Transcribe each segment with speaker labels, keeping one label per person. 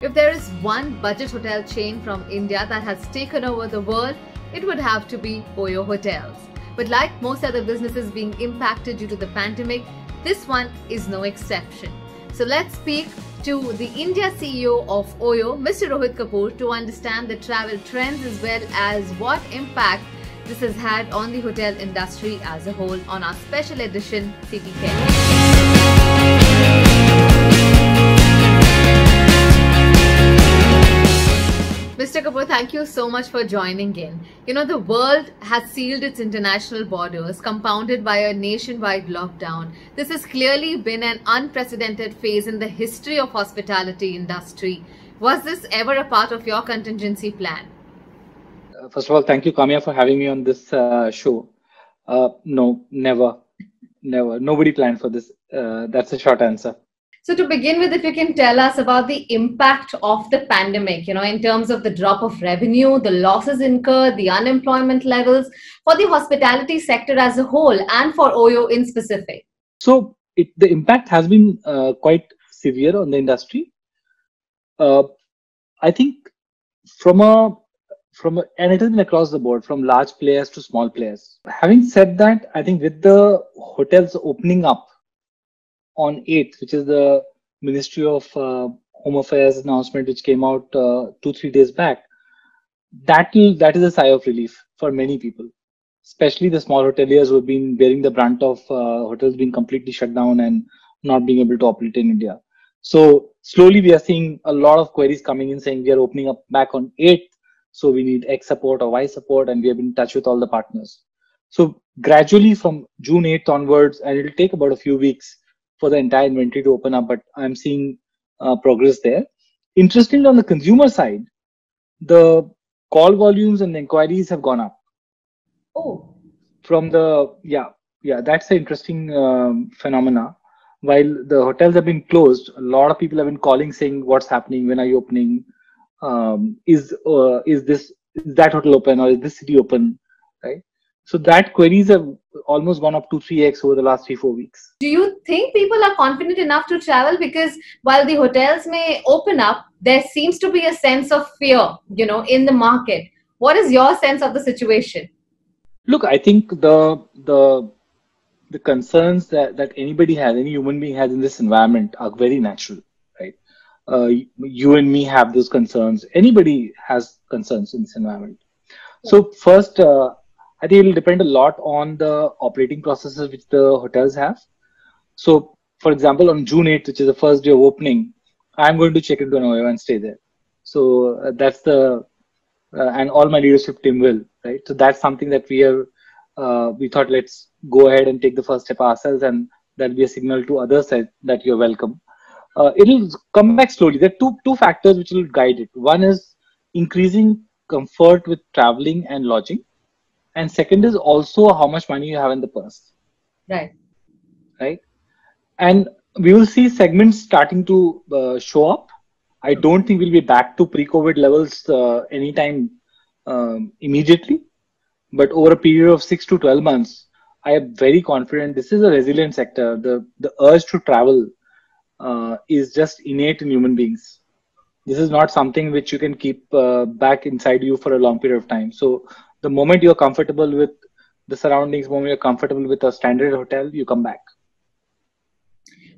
Speaker 1: If there is one budget hotel chain from India that has taken over the world, it would have to be Oyo Hotels. But like most other businesses being impacted due to the pandemic, this one is no exception. So let's speak to the India CEO of Oyo, Mr. Rohit Kapoor, to understand the travel trends as well as what impact this has had on the hotel industry as a whole on our special edition City Care. Mr. Kapoor, thank you so much for joining in. You know, the world has sealed its international borders, compounded by a nationwide lockdown. This has clearly been an unprecedented phase in the history of hospitality industry. Was this ever a part of your contingency plan?
Speaker 2: First of all, thank you, Kamya, for having me on this show. No, never. Nobody planned for this. That's a short answer.
Speaker 1: So to begin with, if you can tell us about the impact of the pandemic, in terms of the drop of revenue, the losses incurred, the unemployment levels for the hospitality sector as a whole and for Oyo in specific.
Speaker 2: So the impact has been quite severe on the industry. I think and it has been across the board, from large players to small players. Having said that, I think with the hotels opening up on 8th, which is the Ministry of Home Affairs announcement, which came out 2-3 days back, that is a sigh of relief for many people, especially the small hoteliers who have been bearing the brunt of hotels being completely shut down and not being able to operate in India. So slowly we are seeing a lot of queries coming in saying we are opening up back on 8th, so we need X support or Y support, and we have been in touch with all the partners. So gradually from June 8th onwards, and it will take about a few weeks for the entire inventory to open up, but I'm seeing progress there. Interestingly, on the consumer side, the call volumes and the inquiries have gone up.
Speaker 1: Oh,
Speaker 2: That's an interesting phenomena. While the hotels have been closed, a lot of people have been calling saying, "What's happening? When are you opening? Is that hotel open, or is this city open?" Right. So that queries have almost gone up 2-3x over the last 3-4 weeks.
Speaker 1: Do you think people are confident enough to travel? Because while the hotels may open up, there seems to be a sense of fear, in the market. What is your sense of the situation?
Speaker 2: Look, I think the concerns that anybody has, any human being has in this environment are very natural, right? You and me have those concerns. Anybody has concerns in this environment. So first, I think it will depend a lot on the operating processes which the hotels have. So, for example, on June 8th, which is the first day of opening, I'm going to check into an Oyo and stay there. So that's and all my leadership team will, right? So that's something that we thought, let's go ahead and take the first step ourselves, and that'll be a signal to others that you're welcome. It'll come back slowly. There are two factors which will guide it. One is increasing comfort with traveling and lodging. And second is also how much money you have in the purse. Right. And we will see segments starting to show up. I don't think we'll be back to pre-COVID levels anytime immediately. But over a period of 6 to 12 months, I am very confident this is a resilient sector. The urge to travel is just innate in human beings. This is not something which you can keep back inside you for a long period of time. So the moment you're comfortable with the surroundings, the moment you're comfortable with a standard hotel, you come back.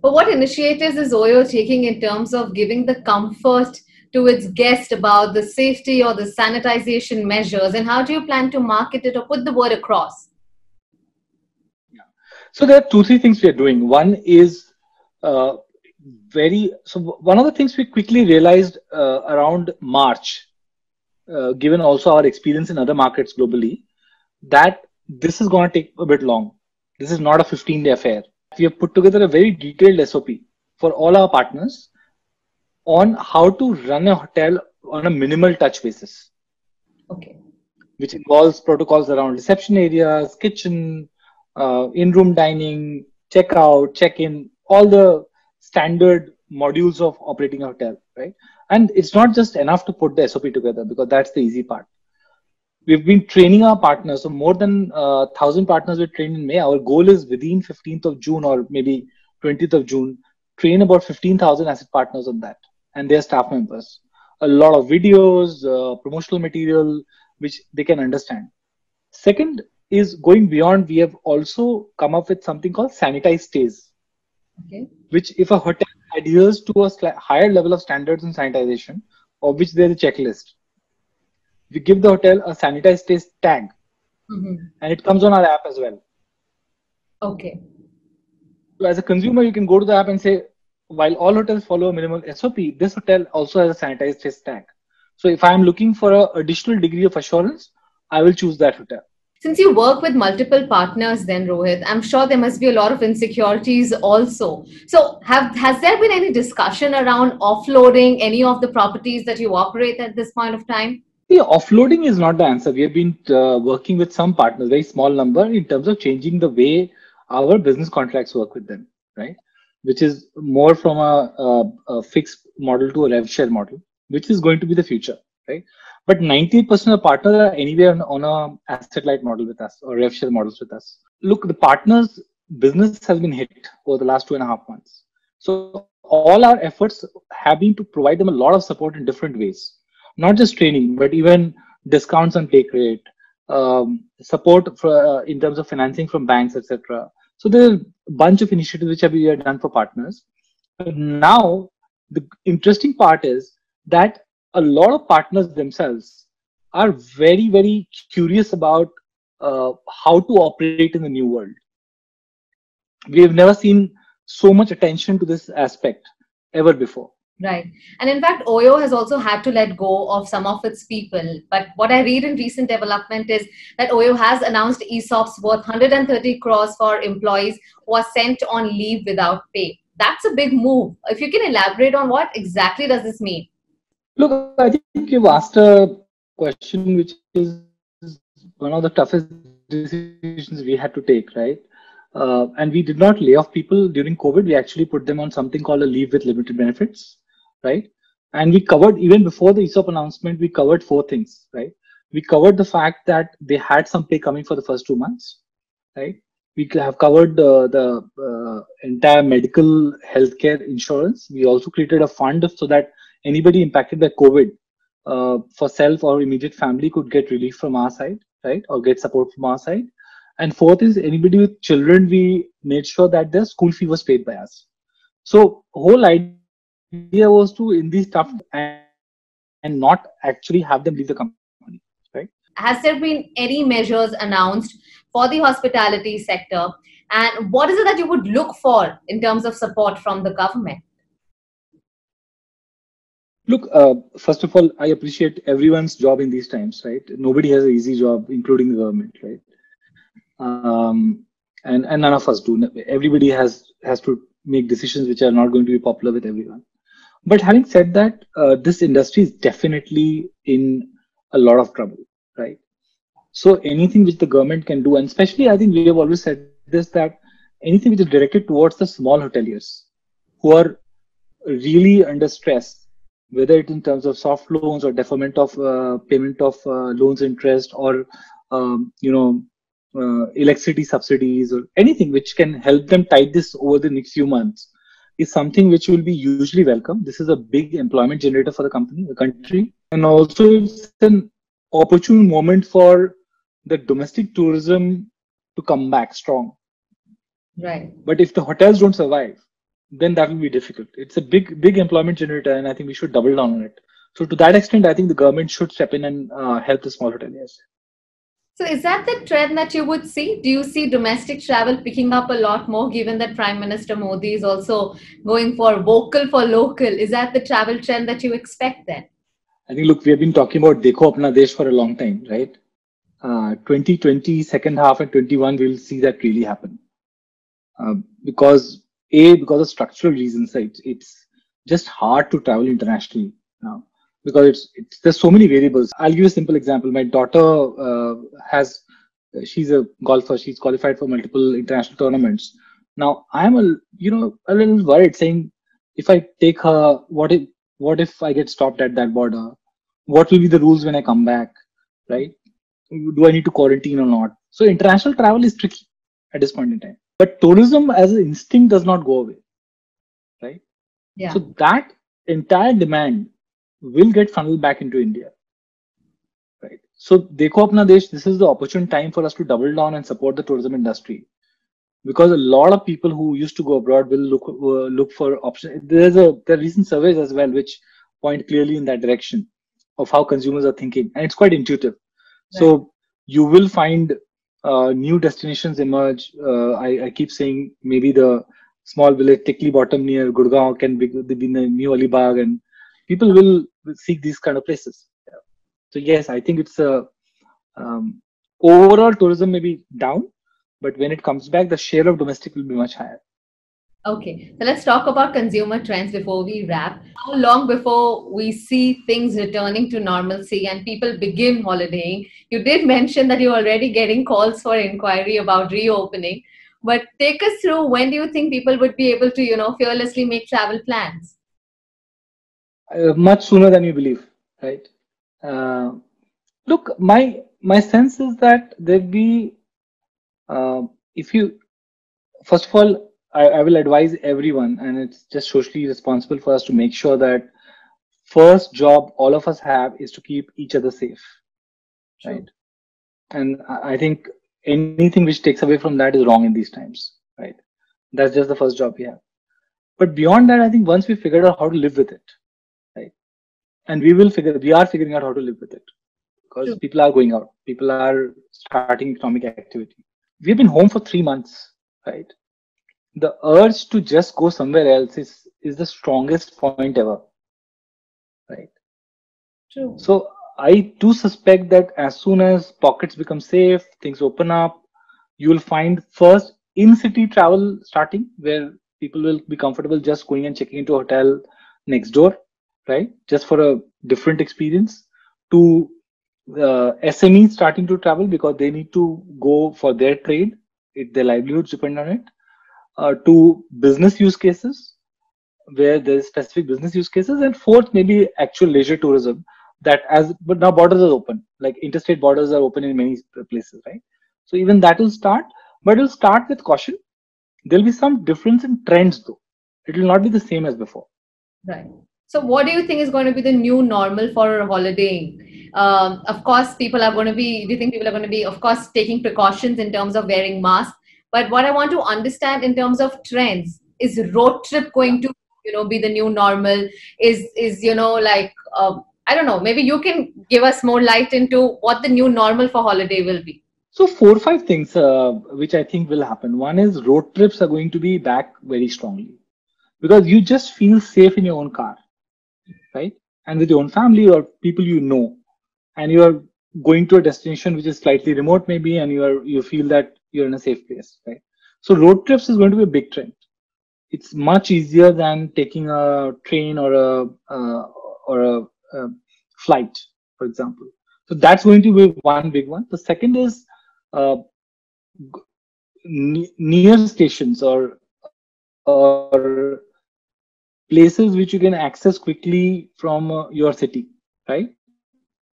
Speaker 1: But what initiatives is Oyo taking in terms of giving the comfort to its guests about the safety or the sanitization measures, and how do you plan to market it or put the word across?
Speaker 2: Yeah. So there are 2-3 things we are doing. One is one of the things we quickly realized around March, given also our experience in other markets globally, that this is going to take a bit long. This is not a 15-day affair. We have put together a very detailed SOP for all our partners on how to run a hotel on a minimal touch basis.
Speaker 1: Okay.
Speaker 2: Which involves protocols around reception areas, kitchen, in-room dining, check-out, check-in, all the standard modules of operating a hotel, right? And it's not just enough to put the SOP together, because that's the easy part. We've been training our partners. So more than 1,000 partners we trained in May. Our goal is within 15th of June or maybe 20th of June, train about 15,000 asset partners on that. and their staff members. A lot of videos, promotional material, which they can understand. Second is going beyond. We have also come up with something called sanitized stays,
Speaker 1: Okay.
Speaker 2: which if a hotel adheres to a higher level of standards in sanitization, of which there is a checklist, we give the hotel a sanitized stays tag,
Speaker 1: Mm-hmm.
Speaker 2: and it comes on our app as well.
Speaker 1: Okay.
Speaker 2: So as a consumer, you can go to the app and say, while all hotels follow a minimal SOP, this hotel also has a sanitized face tag. So if I'm looking for an additional degree of assurance, I will choose that hotel.
Speaker 1: Since you work with multiple partners, then Rohit, I'm sure there must be a lot of insecurities also. So, has there been any discussion around offloading any of the properties that you operate at this point of time?
Speaker 2: See, offloading is not the answer. We have been working with some partners, very small number, in terms of changing the way our business contracts work with them, right? Which is more from a fixed model to a rev share model, which is going to be the future, right? But 90% of partners are anyway on a asset light model with us or rev share models with us. Look, the partners' business has been hit over the last 2.5 months. So all our efforts have been to provide them a lot of support in different ways, not just training, but even discounts on take rate, support for, in terms of financing from banks, etc. So there are a bunch of initiatives which have been done for partners. But now the interesting part is that a lot of partners themselves are very, very curious about how to operate in the new world. We have never seen so much attention to this aspect ever before.
Speaker 1: Right. And in fact, Oyo has also had to let go of some of its people. But what I read in recent development is that Oyo has announced ESOPs worth 130 crores for employees who are sent on leave without pay. That's a big move. If you can elaborate on what exactly does this mean?
Speaker 2: Look, I think you've asked a question which is one of the toughest decisions we had to take, right? And we did not lay off people during COVID. We actually put them on something called a leave with limited benefits, right? And we covered, even before the ESOP announcement, we covered four things, right? We covered the fact that they had some pay coming for the first 2 months, right? We have covered the entire medical healthcare insurance. We also created a fund so that anybody impacted by COVID for self or immediate family could get relief from our side, right? Or get support from our side. And fourth is anybody with children, we made sure that their school fee was paid by us. So whole idea was to in these tough and not actually have them leave the company, right?
Speaker 1: Has there been any measures announced for the hospitality sector? And what is it that you would look for in terms of support from the government?
Speaker 2: Look, first of all, I appreciate everyone's job in these times, right? Nobody has an easy job, including the government, right? And none of us do. Everybody has to make decisions which are not going to be popular with everyone. But having said that, this industry is definitely in a lot of trouble, right? So anything which the government can do, and especially I think we have always said this, that anything which is directed towards the small hoteliers who are really under stress, whether it's in terms of soft loans or deferment of payment of loans interest or electricity subsidies or anything which can help them tide this over the next few months, is something which will be hugely welcome. This is a big employment generator for the company, the country, and also it's an opportune moment for the domestic tourism to come back strong.
Speaker 1: Right.
Speaker 2: But if the hotels don't survive, then that will be difficult. It's a big employment generator, and I think we should double down on it. So to that extent, I think the government should step in and help the small hoteliers.
Speaker 1: So is that the trend that you would see? Do you see domestic travel picking up a lot more, given that Prime Minister Modi is also going for vocal for local? Is that the travel trend that you expect then?
Speaker 2: I think, look, we have been talking about Dekho Apna Desh for a long time, right? 2020, second half and 21, we'll see that really happen. Because of structural reasons, right? It's just hard to travel internationally now. Because there's so many variables. I'll give you a simple example. My daughter she's a golfer. She's qualified for multiple international tournaments. Now I'm a little worried, saying if I take her, what if I get stopped at that border? What will be the rules when I come back, right? Do I need to quarantine or not? So international travel is tricky at this point in time. But tourism as an instinct does not go away, right?
Speaker 1: Yeah.
Speaker 2: So that entire demand will get funneled back into India, right? So, dekho apna desh, this is the opportune time for us to double down and support the tourism industry, because a lot of people who used to go abroad will look for options. There are recent surveys as well which point clearly in that direction of how consumers are thinking, and it's quite intuitive.
Speaker 1: Right.
Speaker 2: So you will find new destinations emerge. I keep saying maybe the small village Tikli Bottom near Gurgaon can be the new Alibag, and people will seek these kind of places. Yeah. So yes, I think it's a um, overall tourism may be down, but when it comes back, the share of domestic will be much higher.
Speaker 1: Okay, so let's talk about consumer trends before we wrap. How long before we see things returning to normalcy and people begin holidaying? You did mention that you're already getting calls for inquiry about reopening, but take us through, when do you think people would be able to, fearlessly make travel plans?
Speaker 2: Much sooner than you believe, right? Uh, Look, my sense is that there'll be if you first of all, I will advise everyone, and it's just socially responsible for us to make sure that first job all of us have is to keep each other safe,
Speaker 1: True.
Speaker 2: right? And I think anything which takes away from that is wrong in these times, right? That's just the first job we have. But beyond that, I think once we figured out how to live with it, right? And we are figuring out how to live with it, because
Speaker 1: True.
Speaker 2: people are going out, people are starting economic activity. We've been home for 3 months, right? The urge to just go somewhere else is the strongest point ever, right?
Speaker 1: True.
Speaker 2: So I do suspect that as soon as pockets become safe, things open up, you will find first in-city travel starting, where people will be comfortable just going and checking into a hotel next door, right? Just for a different experience. To SMEs starting to travel because they need to go for their trade, their livelihoods depend on it. To business use cases, where there's specific business use cases, and fourth maybe actual leisure tourism, that as but now borders are open, like interstate borders are open in many places, right? So even that will start, but it'll start with caution. There'll be some difference in trends though. It will not be the same as before.
Speaker 1: Right. So, what do you think is going to be the new normal for holidaying? Of course, people are going to be, do you think people are going to be, of course, taking precautions in terms of wearing masks? But what I want to understand in terms of trends, is road trip
Speaker 2: Yeah.
Speaker 1: going to, be the new normal? Like, I don't know, maybe you can give us more light into what the new normal for holiday will be.
Speaker 2: So four or five things which I think will happen. One is road trips are going to be back very strongly, because you just feel safe in your own car, right? And with your own family or people you know, and you are going to a destination which is slightly remote maybe, and you feel that you're in a safe place, right? So road trips is going to be a big trend. It's much easier than taking a train or a flight, for example. So that's going to be one big one. The second is uh, near stations or places which you can access quickly from your city, right?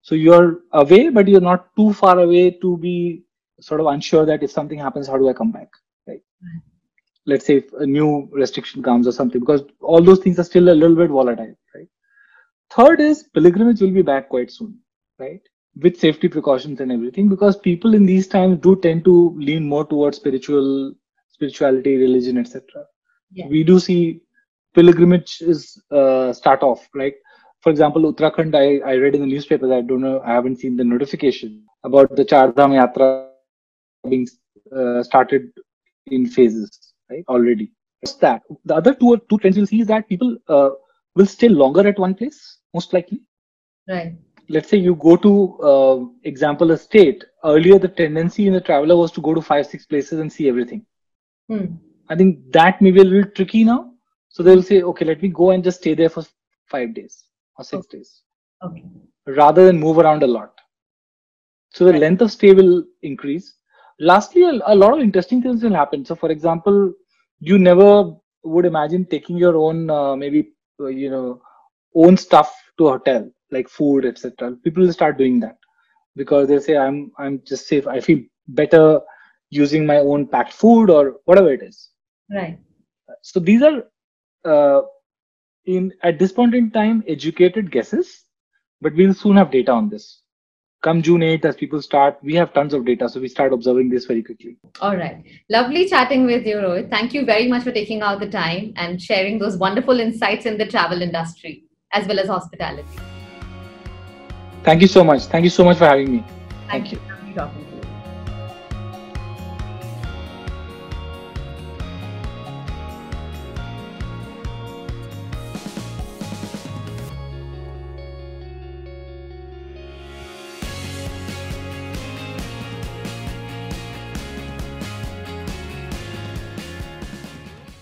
Speaker 2: So you're away, but you're not too far away to be sort of unsure that if something happens, how do I come back, right? Let's say if a new restriction comes or something, because all those things are still a little bit volatile, right? Third is pilgrimage will be back quite soon, right? With safety precautions and everything, because people in these times do tend to lean more towards spirituality, religion, etc.
Speaker 1: Yeah.
Speaker 2: We do see pilgrimages start off. Like, for example, Uttarakhand, I read in the newspapers, I don't know, I haven't seen the notification about the Char Dham Yatra being started in phases, right? Already. Just that. The other two trends you'll see is that people will stay longer at one place, most likely.
Speaker 1: Right.
Speaker 2: Let's say you go to, example, a state. Earlier, the tendency in the traveler was to go to 5, 6 places and see everything.
Speaker 1: Hmm.
Speaker 2: I think that may be a little tricky now. So
Speaker 1: Hmm.
Speaker 2: they'll say, okay, let me go and just stay there for 5 days or
Speaker 1: Okay.
Speaker 2: 6 days,
Speaker 1: Okay.
Speaker 2: rather than move around a lot. So the
Speaker 1: Right.
Speaker 2: length of stay will increase. Lastly, a lot of interesting things will happen. So, for example, you never would imagine taking your own, maybe, own stuff to a hotel, like food, etc. People will start doing that because they'll say, I'm just safe. I feel better using my own packed food or whatever it is.
Speaker 1: Right.
Speaker 2: So these are uh, At this point in time, educated guesses, but we'll soon have data on this. Come June 8th, as people start, we have tons of data, so we start observing this very quickly.
Speaker 1: All right. Lovely chatting with you, Rohit. Thank you very much for taking out the time and sharing those wonderful insights in the travel industry as well as hospitality.
Speaker 2: Thank you so much. Thank you so much for having me.
Speaker 1: Thank you. Lovely talking to you.